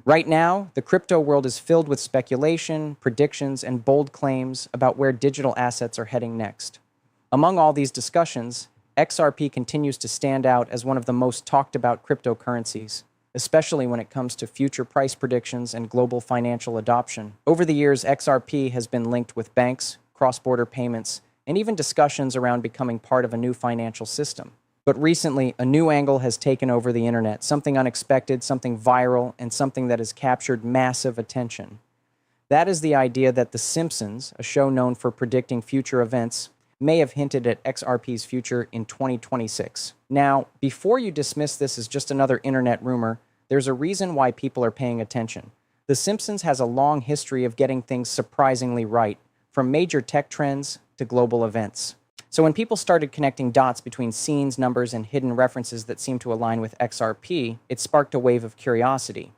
Right now, the crypto world is filled with speculation, predictions, and bold claims about where digital assets are heading next. Among all these discussions, XRP continues to stand out as one of the most talked about cryptocurrencies, especially when it comes to future price predictions and global financial adoption. Over the years, XRP has been linked with banks, cross-border payments, and even discussions around becoming part of a new financial system. But recently, a new angle has taken over the internet, something unexpected, something viral, and something that has captured massive attention. That is the idea that The Simpsons, a show known for predicting future events, may have hinted at XRP's future in 2026. Now, before you dismiss this as just another internet rumor, there's a reason why people are paying attention. The Simpsons has a long history of getting things surprisingly right, from major tech trends to global events. So when people started connecting dots between scenes, numbers, and hidden references that seemed to align with XRP, it sparked a wave of curiosity.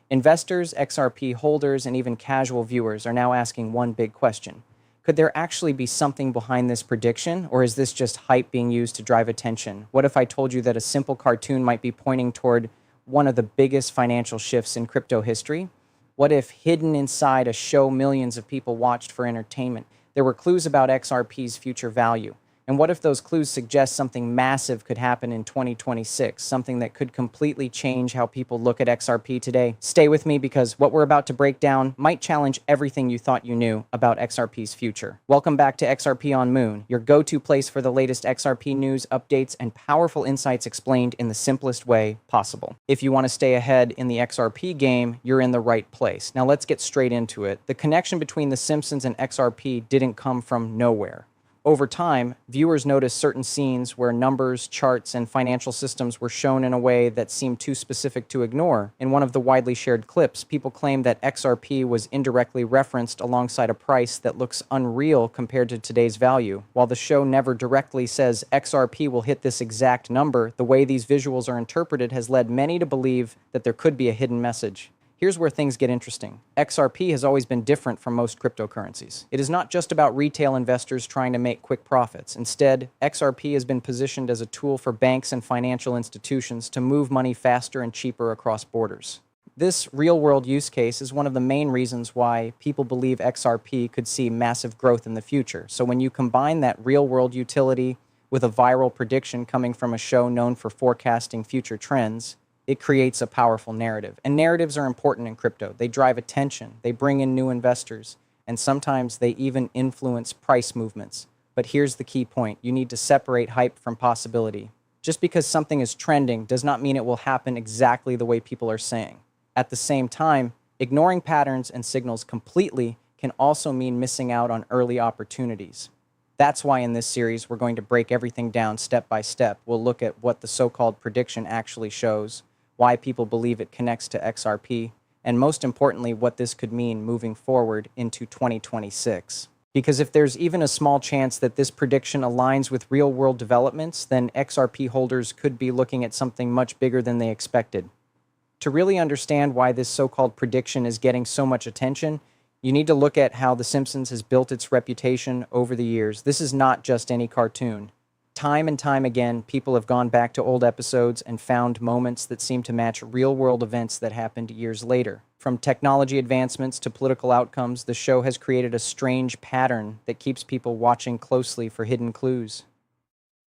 Investors, XRP holders, and even casual viewers are now asking one big question. Could there actually be something behind this prediction, or is this just hype being used to drive attention? What if I told you that a simple cartoon might be pointing toward one of the biggest financial shifts in crypto history? What if hidden inside a show millions of people watched for entertainment, there were clues about XRP's future value? And what if those clues suggest something massive could happen in 2026, something that could completely change how people look at XRP today? Stay with me because what we're about to break down might challenge everything you thought you knew about XRP's future. Welcome back to XRP On Moon, your go-to place for the latest XRP news, updates, and powerful insights explained in the simplest way possible. If you want to stay ahead in the XRP game, you're in the right place. Now let's get straight into it. The connection between The Simpsons and XRP didn't come from nowhere. Over time, viewers noticed certain scenes where numbers, charts, and financial systems were shown in a way that seemed too specific to ignore. In one of the widely shared clips, people claimed that XRP was indirectly referenced alongside a price that looks unreal compared to today's value. While the show never directly says XRP will hit this exact number, the way these visuals are interpreted has led many to believe that there could be a hidden message. Here's where things get interesting. XRP has always been different from most cryptocurrencies. It is not just about retail investors trying to make quick profits. Instead, XRP has been positioned as a tool for banks and financial institutions to move money faster and cheaper across borders. This real-world use case is one of the main reasons why people believe XRP could see massive growth in the future. So when you combine that real-world utility with a viral prediction coming from a show known for forecasting future trends, it creates a powerful narrative. And narratives are important in crypto. They drive attention, they bring in new investors, and sometimes they even influence price movements. But here's the key point. You need to separate hype from possibility. Just because something is trending does not mean it will happen exactly the way people are saying. At the same time, ignoring patterns and signals completely can also mean missing out on early opportunities. That's why in this series, we're going to break everything down step by step. We'll look at what the so-called prediction actually shows, why people believe it connects to XRP, and most importantly, what this could mean moving forward into 2026. Because if there's even a small chance that this prediction aligns with real-world developments, then XRP holders could be looking at something much bigger than they expected. To really understand why this so-called prediction is getting so much attention, you need to look at how The Simpsons has built its reputation over the years. This is not just any cartoon. Time and time again, people have gone back to old episodes and found moments that seem to match real-world events that happened years later. From technology advancements to political outcomes, the show has created a strange pattern that keeps people watching closely for hidden clues.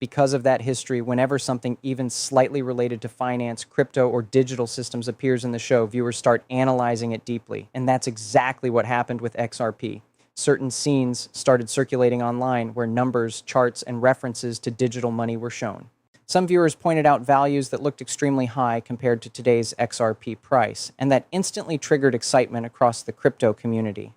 Because of that history, whenever something even slightly related to finance, crypto, or digital systems appears in the show, viewers start analyzing it deeply. And that's exactly what happened with XRP. Certain scenes started circulating online where numbers, charts, and references to digital money were shown. Some viewers pointed out values that looked extremely high compared to today's XRP price, and that instantly triggered excitement across the crypto community.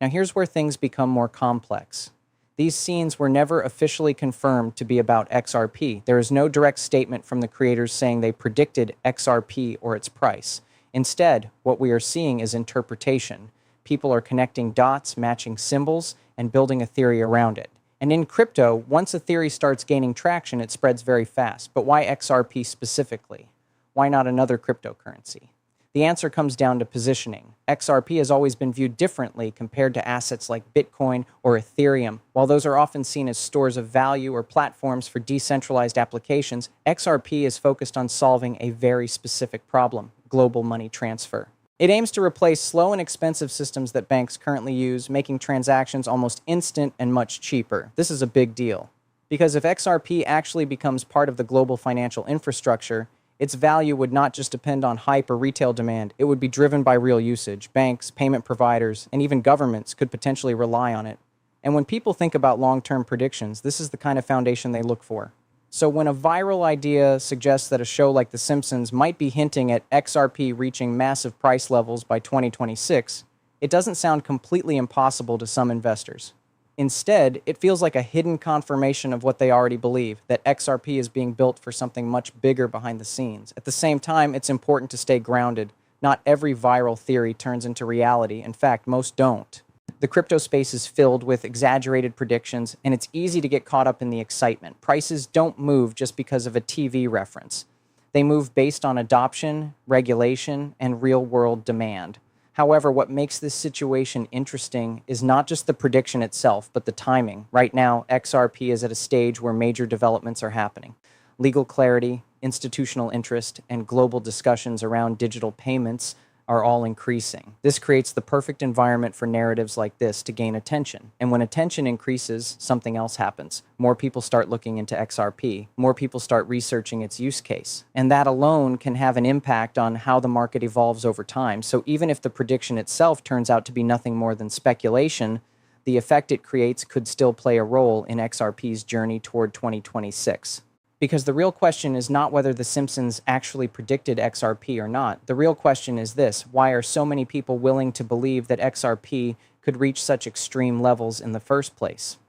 Now here's where things become more complex. These scenes were never officially confirmed to be about XRP. There is no direct statement from the creators saying they predicted XRP or its price. Instead, what we are seeing is interpretation. People are connecting dots, matching symbols, and building a theory around it. And in crypto, once a theory starts gaining traction, it spreads very fast. But why XRP specifically? Why not another cryptocurrency? The answer comes down to positioning. XRP has always been viewed differently compared to assets like Bitcoin or Ethereum. While those are often seen as stores of value or platforms for decentralized applications, XRP is focused on solving a very specific problem: global money transfer. It aims to replace slow and expensive systems that banks currently use, making transactions almost instant and much cheaper. This is a big deal, because if XRP actually becomes part of the global financial infrastructure, its value would not just depend on hype or retail demand, it would be driven by real usage. Banks, payment providers, and even governments could potentially rely on it. And when people think about long-term predictions, this is the kind of foundation they look for. So when a viral idea suggests that a show like The Simpsons might be hinting at XRP reaching massive price levels by 2026, it doesn't sound completely impossible to some investors. Instead, it feels like a hidden confirmation of what they already believe, that XRP is being built for something much bigger behind the scenes. At the same time, it's important to stay grounded. Not every viral theory turns into reality. In fact, most don't. The crypto space is filled with exaggerated predictions, and it's easy to get caught up in the excitement. Prices don't move just because of a TV reference. They move based on adoption, regulation, and real-world demand. However, what makes this situation interesting is not just the prediction itself, but the timing. Right now, XRP is at a stage where major developments are happening. Legal clarity, institutional interest, and global discussions around digital payments are all increasing. This creates the perfect environment for narratives like this to gain attention. And when attention increases, something else happens. More people start looking into XRP. More people start researching its use case. And that alone can have an impact on how the market evolves over time. So even if the prediction itself turns out to be nothing more than speculation, the effect it creates could still play a role in XRP's journey toward 2026. Because the real question is not whether The Simpsons actually predicted XRP or not. The real question is this: why are so many people willing to believe that XRP could reach such extreme levels in the first place?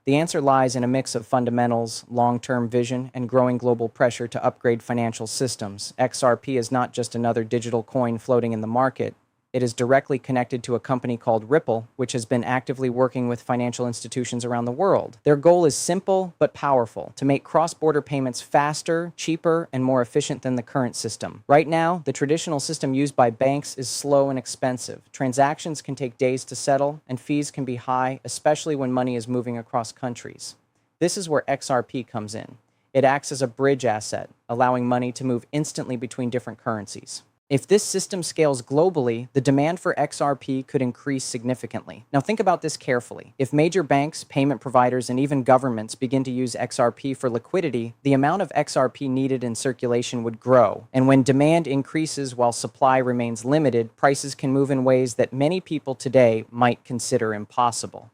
The answer lies in a mix of fundamentals, long-term vision, and growing global pressure to upgrade financial systems. XRP is not just another digital coin floating in the market. It is directly connected to a company called Ripple, which has been actively working with financial institutions around the world. Their goal is simple but powerful: to make cross-border payments faster, cheaper, and more efficient than the current system. Right now, the traditional system used by banks is slow and expensive. Transactions can take days to settle, and fees can be high, especially when money is moving across countries. This is where XRP comes in. It acts as a bridge asset, allowing money to move instantly between different currencies. If this system scales globally, the demand for XRP could increase significantly. Now think about this carefully. If major banks, payment providers, and even governments begin to use XRP for liquidity, the amount of XRP needed in circulation would grow. And when demand increases while supply remains limited, prices can move in ways that many people today might consider impossible.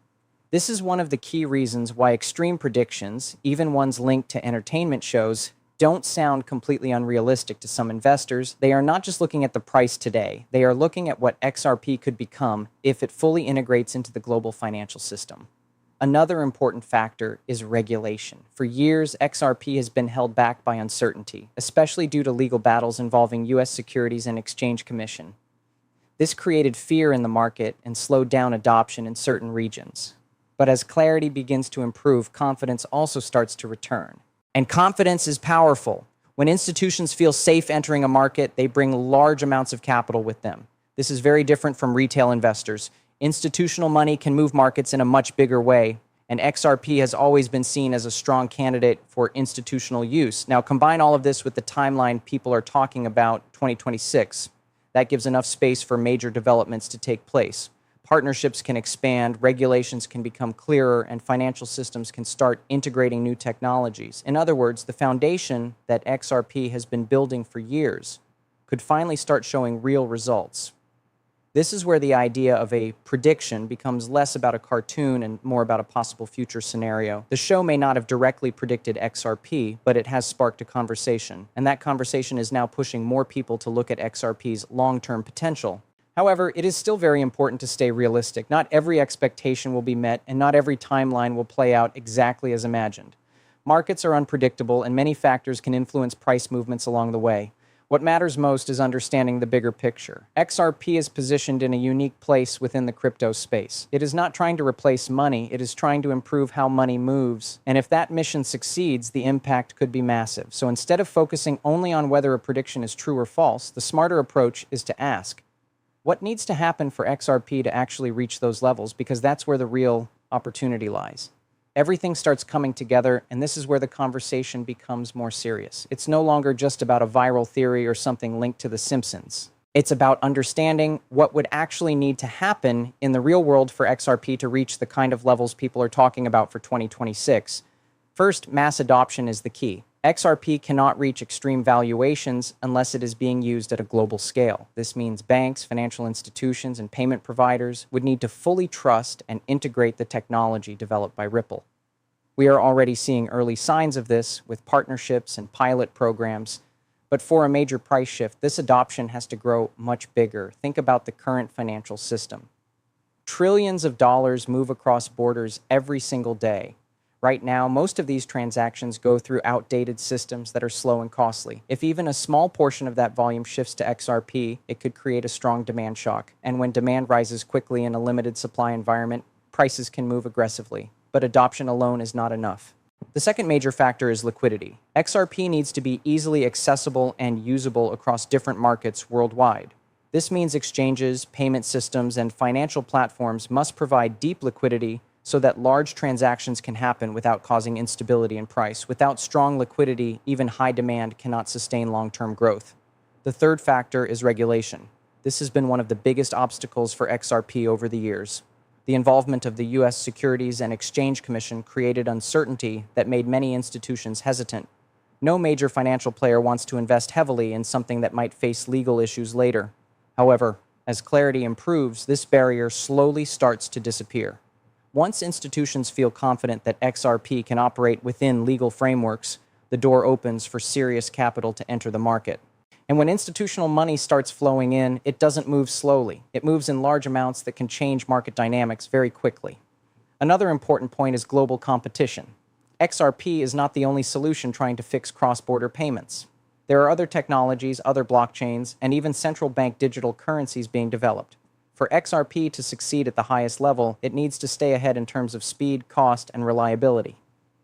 This is one of the key reasons why extreme predictions, even ones linked to entertainment shows, don't sound completely unrealistic to some investors. They are not just looking at the price today. They are looking at what XRP could become if it fully integrates into the global financial system. Another important factor is regulation. For years, XRP has been held back by uncertainty, especially due to legal battles involving U.S. Securities and Exchange Commission. This created fear in the market and slowed down adoption in certain regions. But as clarity begins to improve, confidence also starts to return. And confidence is powerful. When institutions feel safe entering a market, they bring large amounts of capital with them. This is very different from retail investors. Institutional money can move markets in a much bigger way, and XRP has always been seen as a strong candidate for institutional use. Now, combine all of this with the timeline people are talking about, 2026. That gives enough space for major developments to take place. Partnerships can expand, regulations can become clearer, and financial systems can start integrating new technologies. In other words, the foundation that XRP has been building for years could finally start showing real results. This is where the idea of a prediction becomes less about a cartoon and more about a possible future scenario. The show may not have directly predicted XRP, but it has sparked a conversation, and that conversation is now pushing more people to look at XRP's long-term potential. However, it is still very important to stay realistic. Not every expectation will be met, and not every timeline will play out exactly as imagined. Markets are unpredictable, and many factors can influence price movements along the way. What matters most is understanding the bigger picture. XRP is positioned in a unique place within the crypto space. It is not trying to replace money, it is trying to improve how money moves. And if that mission succeeds, the impact could be massive. So instead of focusing only on whether a prediction is true or false, the smarter approach is to ask, what needs to happen for XRP to actually reach those levels? Because that's where the real opportunity lies. Everything starts coming together, and this is where the conversation becomes more serious. It's no longer just about a viral theory or something linked to The Simpsons. It's about understanding what would actually need to happen in the real world for XRP to reach the kind of levels people are talking about for 2026. First, mass adoption is the key. XRP cannot reach extreme valuations unless it is being used at a global scale. This means banks, financial institutions, and payment providers would need to fully trust and integrate the technology developed by Ripple. We are already seeing early signs of this with partnerships and pilot programs. But for a major price shift, this adoption has to grow much bigger. Think about the current financial system. Trillions of dollars move across borders every single day. Right now, most of these transactions go through outdated systems that are slow and costly. If even a small portion of that volume shifts to XRP, it could create a strong demand shock. And when demand rises quickly in a limited supply environment, prices can move aggressively. But adoption alone is not enough. The second major factor is liquidity. XRP needs to be easily accessible and usable across different markets worldwide. This means exchanges, payment systems, and financial platforms must provide deep liquidity so that large transactions can happen without causing instability in price. Without strong liquidity, even high demand cannot sustain long-term growth. The third factor is regulation. This has been one of the biggest obstacles for XRP over the years. The involvement of the U.S. Securities and Exchange Commission created uncertainty that made many institutions hesitant. No major financial player wants to invest heavily in something that might face legal issues later. However, as clarity improves, this barrier slowly starts to disappear. Once institutions feel confident that XRP can operate within legal frameworks, the door opens for serious capital to enter the market. And when institutional money starts flowing in, it doesn't move slowly. It moves in large amounts that can change market dynamics very quickly. Another important point is global competition. XRP is not the only solution trying to fix cross-border payments. There are other technologies, other blockchains, and even central bank digital currencies being developed. For XRP to succeed at the highest level, it needs to stay ahead in terms of speed, cost, and reliability.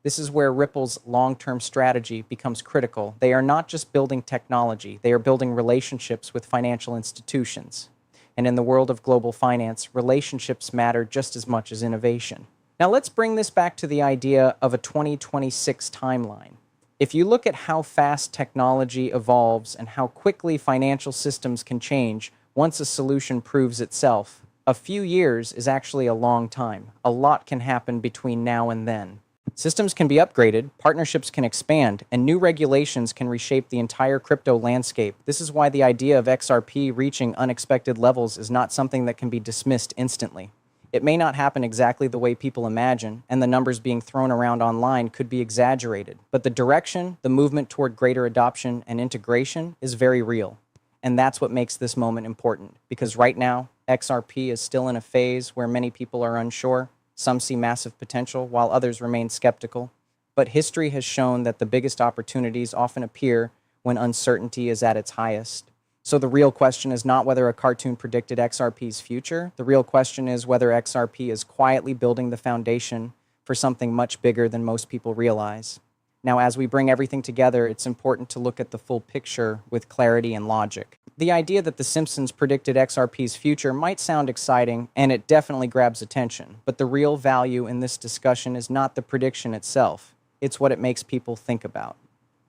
This is where Ripple's long-term strategy becomes critical. They are not just building technology, they are building relationships with financial institutions. And in the world of global finance, relationships matter just as much as innovation. Now let's bring this back to the idea of a 2026 timeline. If you look at how fast technology evolves and how quickly financial systems can change once a solution proves itself, a few years is actually a long time. A lot can happen between now and then. Systems can be upgraded, partnerships can expand, and new regulations can reshape the entire crypto landscape. This is why the idea of XRP reaching unexpected levels is not something that can be dismissed instantly. It may not happen exactly the way people imagine, and the numbers being thrown around online could be exaggerated. But the direction, the movement toward greater adoption and integration is very real. And that's what makes this moment important, because right now, XRP is still in a phase where many people are unsure. Some see massive potential, while others remain skeptical. But history has shown that the biggest opportunities often appear when uncertainty is at its highest. So the real question is not whether a cartoon predicted XRP's future. The real question is whether XRP is quietly building the foundation for something much bigger than most people realize. Now, as we bring everything together, it's important to look at the full picture with clarity and logic. The idea that The Simpsons predicted XRP's future might sound exciting, and it definitely grabs attention. But the real value in this discussion is not the prediction itself. It's what it makes people think about.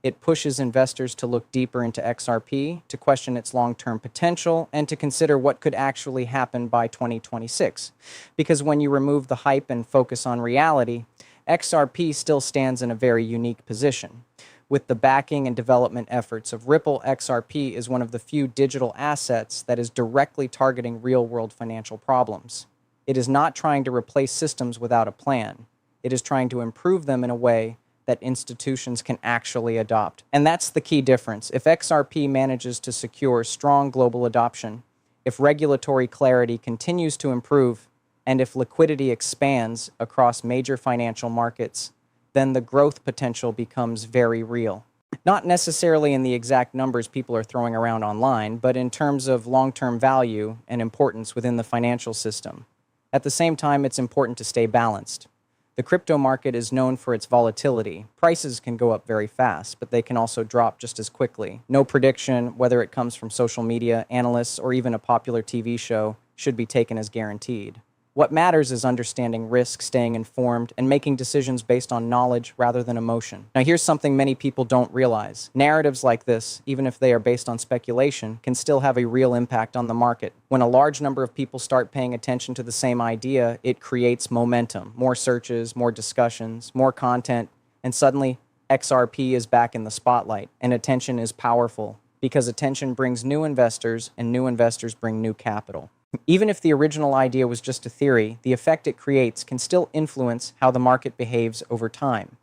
It pushes investors to look deeper into XRP, to question its long-term potential, and to consider what could actually happen by 2026. Because when you remove the hype and focus on reality, XRP still stands in a very unique position. With the backing and development efforts of Ripple, XRP is one of the few digital assets that is directly targeting real-world financial problems. It is not trying to replace systems without a plan. It is trying to improve them in a way that institutions can actually adopt. And that's the key difference. If XRP manages to secure strong global adoption, if regulatory clarity continues to improve, and if liquidity expands across major financial markets, then the growth potential becomes very real. Not necessarily in the exact numbers people are throwing around online, but in terms of long-term value and importance within the financial system. At the same time, it's important to stay balanced. The crypto market is known for its volatility. Prices can go up very fast, but they can also drop just as quickly. No prediction, whether it comes from social media, analysts, or even a popular TV show, should be taken as guaranteed. What matters is understanding risk, staying informed, and making decisions based on knowledge rather than emotion. Now, here's something many people don't realize. Narratives like this, even if they are based on speculation, can still have a real impact on the market. When a large number of people start paying attention to the same idea, it creates momentum. More searches, more discussions, more content, and suddenly XRP is back in the spotlight, and attention is powerful because attention brings new investors, and new investors bring new capital. Even if the original idea was just a theory, the effect it creates can still influence how the market behaves over time.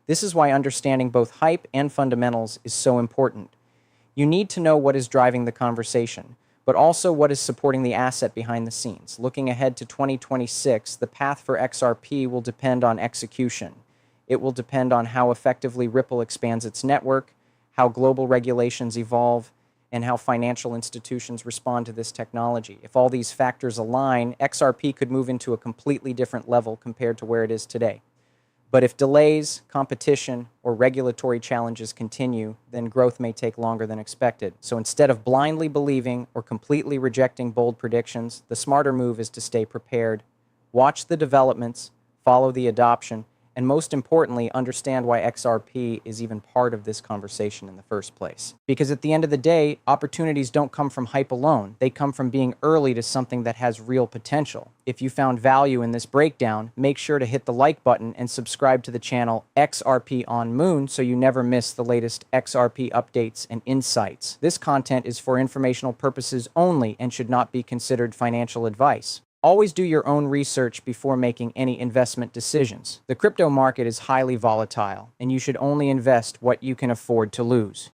This is why understanding both hype and fundamentals is so important. You need to know what is driving the conversation, but also what is supporting the asset behind the scenes. Looking ahead to 2026, the path for XRP will depend on execution. It will depend on how effectively Ripple expands its network, how global regulations evolve, and how financial institutions respond to this technology. If all these factors align, XRP could move into a completely different level compared to where it is today. But if delays, competition, or regulatory challenges continue, then growth may take longer than expected. So instead of blindly believing or completely rejecting bold predictions, the smarter move is to stay prepared, watch the developments, follow the adoption, and most importantly, understand why XRP is even part of this conversation in the first place. Because at the end of the day, opportunities don't come from hype alone. They come from being early to something that has real potential. If you found value in this breakdown, make sure to hit the like button and subscribe to the channel XRP On Moon so you never miss the latest XRP updates and insights. This content is for informational purposes only and should not be considered financial advice. Always do your own research before making any investment decisions. The crypto market is highly volatile, and you should only invest what you can afford to lose.